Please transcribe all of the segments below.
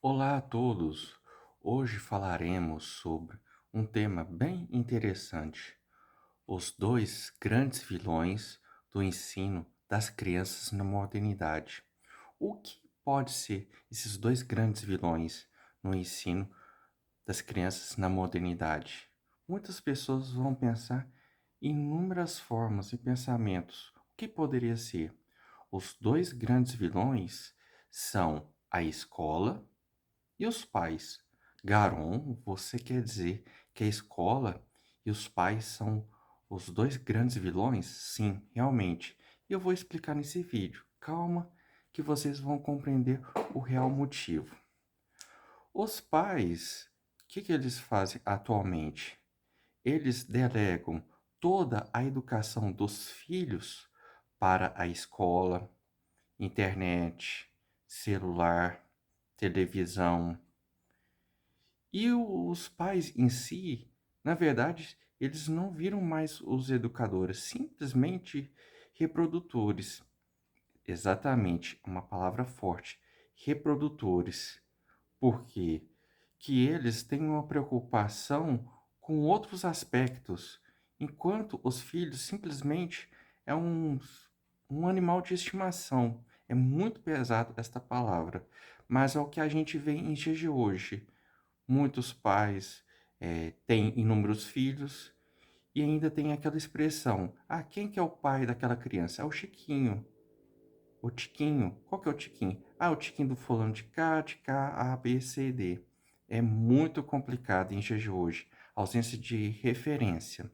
Olá a todos! Hoje falaremos sobre um tema bem interessante: os dois grandes vilões do ensino das crianças na modernidade. O que pode ser esses dois grandes vilões no ensino das crianças na modernidade? Muitas pessoas vão pensar em inúmeras formas e pensamentos. O que poderia ser? Os dois grandes vilões são a escola e os pais. Garon, você quer dizer que a escola e os pais são os dois grandes vilões? Sim, realmente. E eu vou explicar nesse vídeo. Calma, que vocês vão compreender o real motivo. Os pais, o que eles fazem atualmente? Eles delegam toda a educação dos filhos para a escola, internet, celular, televisão. E os pais em si, na verdade, eles não viram mais os educadores, simplesmente reprodutores. Exatamente, uma palavra forte. Reprodutores. Por quê? Que eles têm uma preocupação com outros aspectos, enquanto os filhos simplesmente é um animal de estimação. É muito pesado esta palavra, mas é o que a gente vê em dias de hoje. Muitos pais têm inúmeros filhos e ainda tem aquela expressão: ah, quem que é o pai daquela criança? É o Chiquinho. O Tiquinho. Qual que é o Tiquinho? Ah, o Tiquinho do fulano de cá, A, B, C, D. É muito complicado em dias de hoje. Ausência de referência.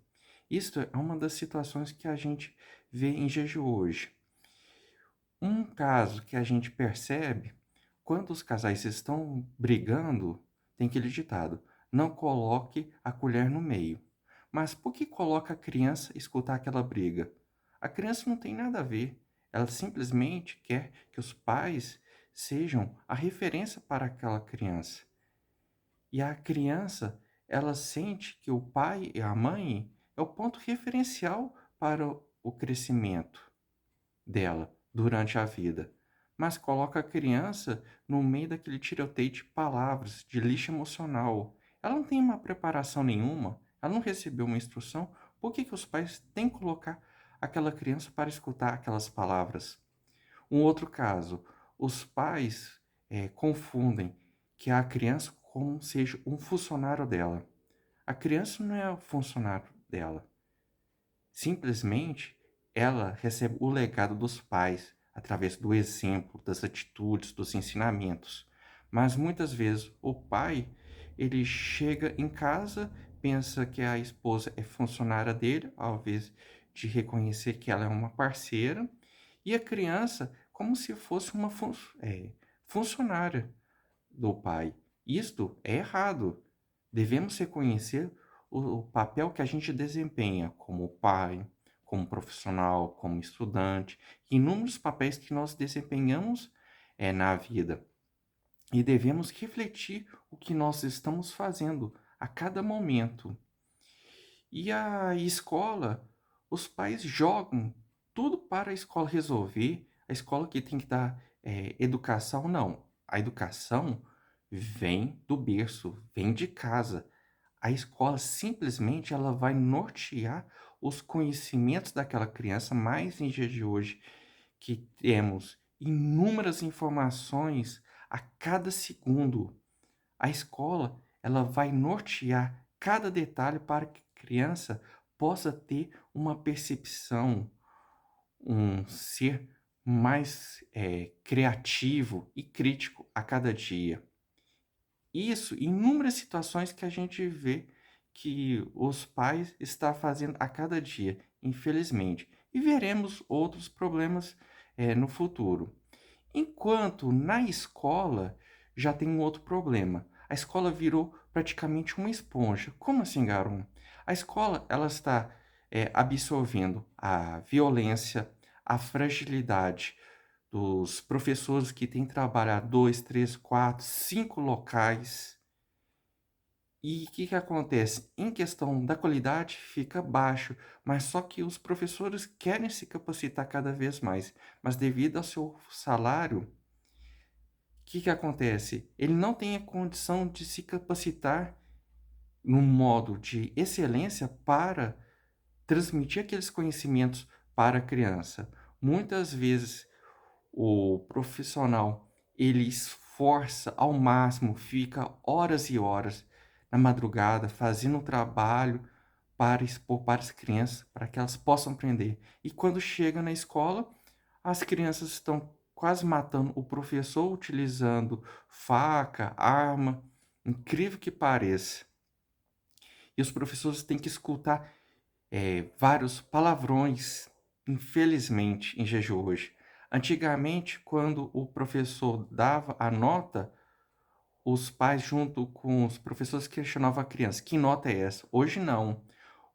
Isso é uma das situações que a gente vê em dias de hoje. Um caso que a gente percebe, quando os casais estão brigando, tem aquele ditado: não coloque a colher no meio. Mas por que coloca a criança escutar aquela briga? A criança não tem nada a ver. Ela simplesmente quer que os pais sejam a referência para aquela criança. E a criança, ela sente que o pai e a mãe é o ponto referencial para o crescimento dela durante a vida, mas coloca a criança no meio daquele tiroteio de palavras, de lixo emocional. Ela não tem uma preparação nenhuma, ela não recebeu uma instrução. Por que os pais têm que colocar aquela criança para escutar aquelas palavras? Um outro caso, os pais confundem que a criança como seja um funcionário dela. A criança não é o funcionário dela. Simplesmente, ela recebe o legado dos pais através do exemplo, das atitudes, dos ensinamentos. Mas muitas vezes o pai, ele chega em casa, pensa que a esposa é funcionária dele, ao invés de reconhecer que ela é uma parceira, e a criança como se fosse uma funcionária do pai. Isto é errado. Devemos reconhecer o papel que a gente desempenha como pai, como profissional, como estudante, inúmeros papéis que nós desempenhamos na vida. E devemos refletir o que nós estamos fazendo a cada momento. E a escola, os pais jogam tudo para a escola resolver, a escola que tem que dar educação, não. A educação vem do berço, vem de casa. A escola simplesmente ela vai nortear os conhecimentos daquela criança, mais em dias de hoje, que temos inúmeras informações a cada segundo. A escola ela vai nortear cada detalhe para que a criança possa ter uma percepção, um ser mais criativo e crítico a cada dia. Isso, inúmeras situações que a gente vê que os pais estão fazendo a cada dia, infelizmente. E veremos outros problemas no futuro. Enquanto na escola já tem um outro problema. A escola virou praticamente uma esponja. Como assim, Garon? A escola ela está absorvendo a violência, a fragilidade dos professores que têm que trabalhar 2, 3, 4, 5 locais. E o que acontece? Em questão da qualidade, fica baixo, mas só que os professores querem se capacitar cada vez mais, mas devido ao seu salário, o que acontece? Ele não tem a condição de se capacitar num modo de excelência para transmitir aqueles conhecimentos para a criança. Muitas vezes o profissional, ele esforça ao máximo, fica horas e horas na madrugada fazendo um trabalho para expor para as crianças, para que elas possam aprender. E quando chega na escola, as crianças estão quase matando o professor utilizando faca, arma, incrível que pareça. E os professores têm que escutar vários palavrões, infelizmente, em dia de hoje. Antigamente, quando o professor dava a nota, os pais, junto com os professores, questionavam a criança: que nota é essa? Hoje não.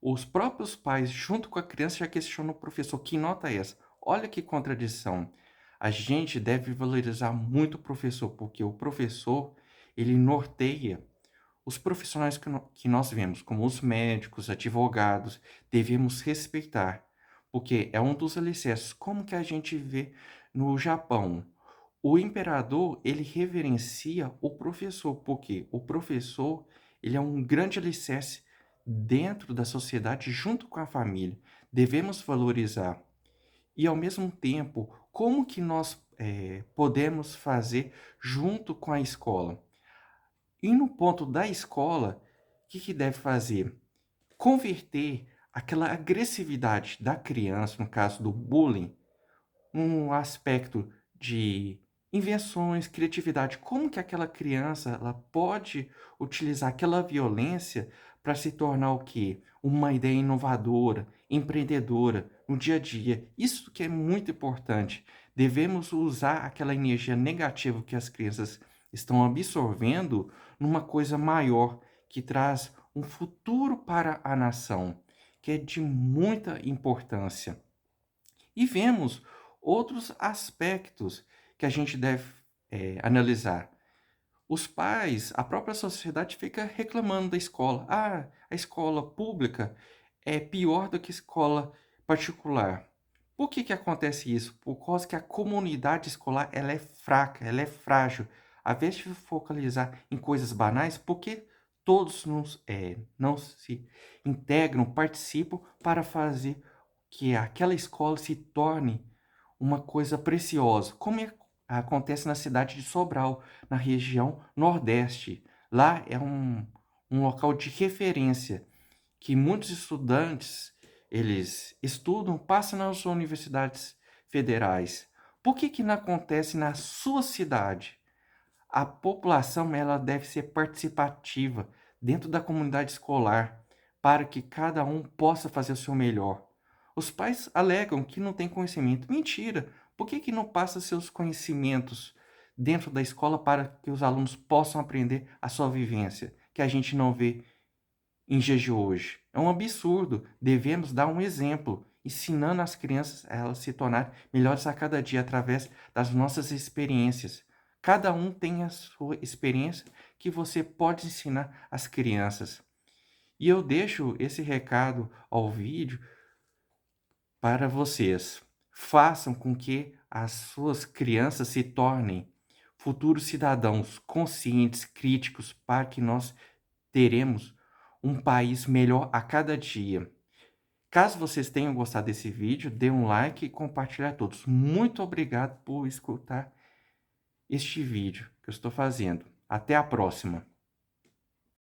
Os próprios pais, junto com a criança, já questionam o professor: que nota é essa? Olha que contradição. A gente deve valorizar muito o professor, porque o professor, ele norteia os profissionais que nós vemos, como os médicos, advogados, devemos respeitar, porque é um dos alicerces. Como que a gente vê no Japão? O imperador, ele reverencia o professor, porque o professor, ele é um grande alicerce dentro da sociedade, junto com a família. Devemos valorizar. E, ao mesmo tempo, como que nós podemos fazer junto com a escola? E no ponto da escola, o que que deve fazer? Converter aquela agressividade da criança, no caso do bullying, num aspecto de invenções, criatividade. Como que aquela criança ela pode utilizar aquela violência para se tornar o quê? Uma ideia inovadora, empreendedora no dia a dia. Isso que é muito importante. Devemos usar aquela energia negativa que as crianças estão absorvendo numa coisa maior que traz um futuro para a nação, que é de muita importância. E vemos outros aspectos que a gente deve analisar. Os pais, a própria sociedade fica reclamando da escola. Ah, a escola pública é pior do que a escola particular. Por que que acontece isso? Por causa que a comunidade escolar ela é fraca, ela é frágil. Ao invés de focalizar em coisas banais, por que todos não se integram, participam para fazer que aquela escola se torne uma coisa preciosa, como acontece na cidade de Sobral, na região Nordeste. Lá é um local de referência que muitos estudantes eles estudam, passam nas universidades federais. Por que que não acontece na sua cidade? A população ela deve ser participativa dentro da comunidade escolar para que cada um possa fazer o seu melhor. Os pais alegam que não têm conhecimento. Mentira! Por que que não passa seus conhecimentos dentro da escola para que os alunos possam aprender a sua vivência, que a gente não vê em dias de hoje? É um absurdo. Devemos dar um exemplo, ensinando as crianças a elas se tornarem melhores a cada dia através das nossas experiências. Cada um tem a sua experiência que você pode ensinar às crianças. E eu deixo esse recado ao vídeo para vocês. Façam com que as suas crianças se tornem futuros cidadãos conscientes, críticos, para que nós teremos um país melhor a cada dia. Caso vocês tenham gostado desse vídeo, dê um like e compartilhe a todos. Muito obrigado por escutar este vídeo que eu estou fazendo. Até a próxima!